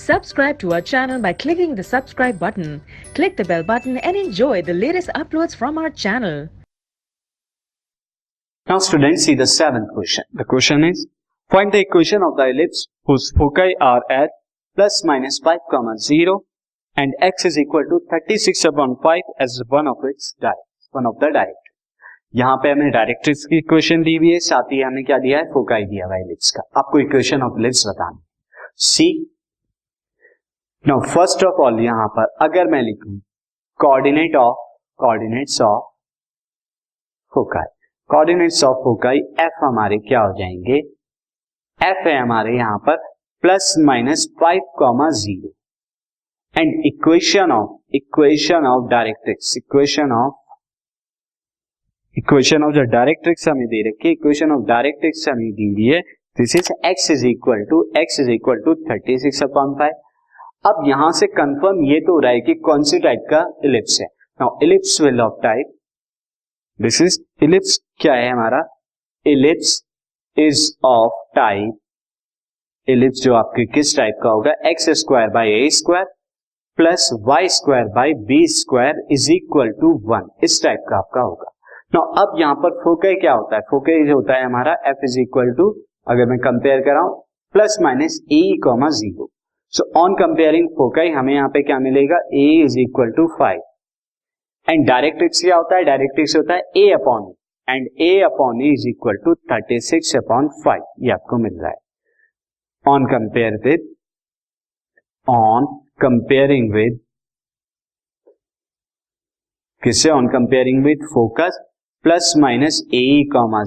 Subscribe to our channel by clicking the subscribe button. Click the bell button and enjoy the latest uploads from our channel. Now students, see the seventh question. The question is, find the equation of the ellipse whose foci are at plus minus 5, 0 and x is equal to 36/5 as one of the direct. यहाँ पे हमें directrix की equation दी हुई है, साथ ही हमें क्या दिया है, फोकाई दिया हुआ है एलिप्स का. आपको इक्वेशन ऑफ एलिप्स बताना. सी नाउ फर्स्ट ऑफ ऑल यहां पर अगर मैं लिखूं coordinates of foci, coordinates of foci F हमारे क्या हो जाएंगे, एफ है हमारे यहां पर plus minus 5, 0 and equation of directrix, equation of the directrix हमें दे रखी है, इक्वेशन ऑफ डायरेक्ट्रिक्स हमें दी हुई है. This is x is equal to 36/5. अब यहां से कंफर्म ये तो हो रहा है कि कौन सी टाइप का इलिप्स है. Now ellipse will of type, this is ellipse क्या है हमारा, ellipse is of type, ellipse जो आपके किस टाइप का होगा, x² + a² plus y² / b² इज इक्वल टू 1, इस टाइप का आपका होगा. Now, अब यहां पर फोकाई क्या होता है, फोकाई जो होता है हमारा f इज इक्वल टू, अगर मैं कंपेयर कराऊं, plus minus a, 0. So on comparing foci हमें यहां पे क्या मिलेगा, a is equal to 5 and directrix क्या होता है, डायरेक्ट्रिक्स होता है a upon e and a upon e is equal to 36/5. ये आपको मिल रहा है ऑन कंपेयरिंग विद किससे, on comparing with focus plus minus a,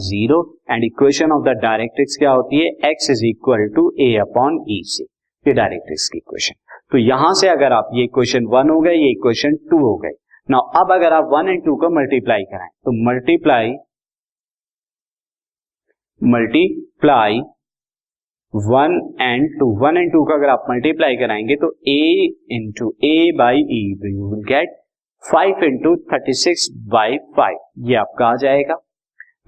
0 and equation of the directrix क्या होती है, x is equal to a upon e से. ये डायरेक्ट्रिक्स की इक्वेशन. तो यहां से अगर आप ये इक्वेशन 1 हो गए, ये इक्वेशन 2 हो गई. नाउ अब अगर आप 1 and 2 को मल्टीप्लाई कराएं तो मल्टीप्लाई 1 and 2 को अगर आप मल्टीप्लाई कराएंगे तो a into a by e you will get 5 into 36/5, ये आपका आ जाएगा.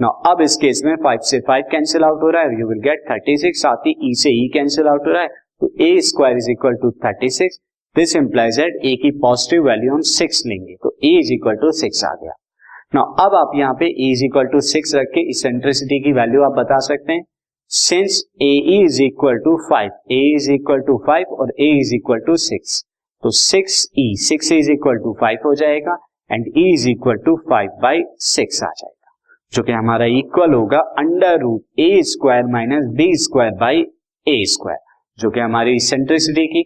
नाउ अब इस केस में 5 से 5 कैंसिल आउट हो रहा है, यू विल गेट 36, साथ ही e से e कैंसिल आउट हो रहा है, तो a² is equal to 36. This implies that a की पॉजिटिव वैल्यू हम 6 लेंगे, तो a इज इक्वल टू 6 आ गया. नाउ अब आप यहाँ पे a इज इक्वल टू 6 रख के इसेंट्रिसिटी की वैल्यू आप बता सकते हैं. Since a is equal to 5 और a इज इक्वल टू 6, तो 6 इज इक्वल टू 5 हो जाएगा and e is equal to 5/6 आ जाएगा, जो कि हमारा इक्वल होगा √a² माइनस b² / a², जो कि हमारी इसेंट्रिसिटी की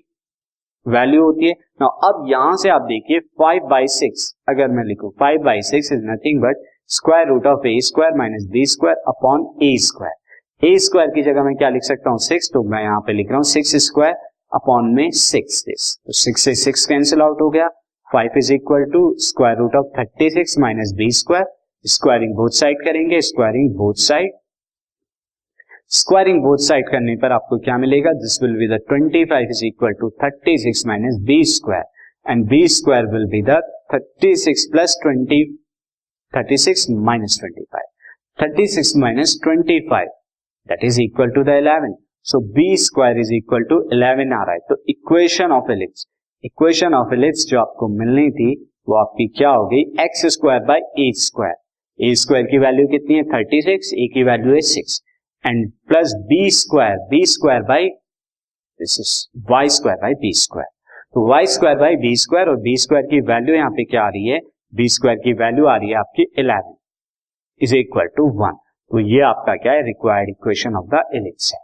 वैल्यू होती है. नाउ अब यहां से आप देखिए 5/6 अगर मैं लिखूं, 5/6 is nothing but √a² minus b² upon a². a² की जगह मैं क्या लिख सकता हूं, 6, तो मैं यहां पे लिख रहा हूं 6² अपॉन में 6 दिस, तो 6 से 6 कैंसिल आउट हो गया. 5 is equal to √36 minus b², squaring both side करेंगे, स्क्वायरिंग बोथ साइड करने पर आपको क्या मिलेगा, this will be the 25 is equal to 36 minus b² and b² will be the 36 plus 20, 36 minus 25, 36 minus 25 that is equal to the 11. So b² इज equal टू 11 आ रहा है. तो इक्वेशन ऑफ एलिप्स जो आपको मिलनी थी वो आपकी क्या हो गई, x² बाई a² की वैल्यू कितनी है, 36, a की वैल्यू है 6 and plus b² by this is y² by b². तो y² बाई b² और b² की वैल्यू यहाँ पे क्या आ रही है, b² की वैल्यू आ रही है आपकी 11 इज इक्वल टू 1. तो ये आपका क्या है, required equation of the ellipse है.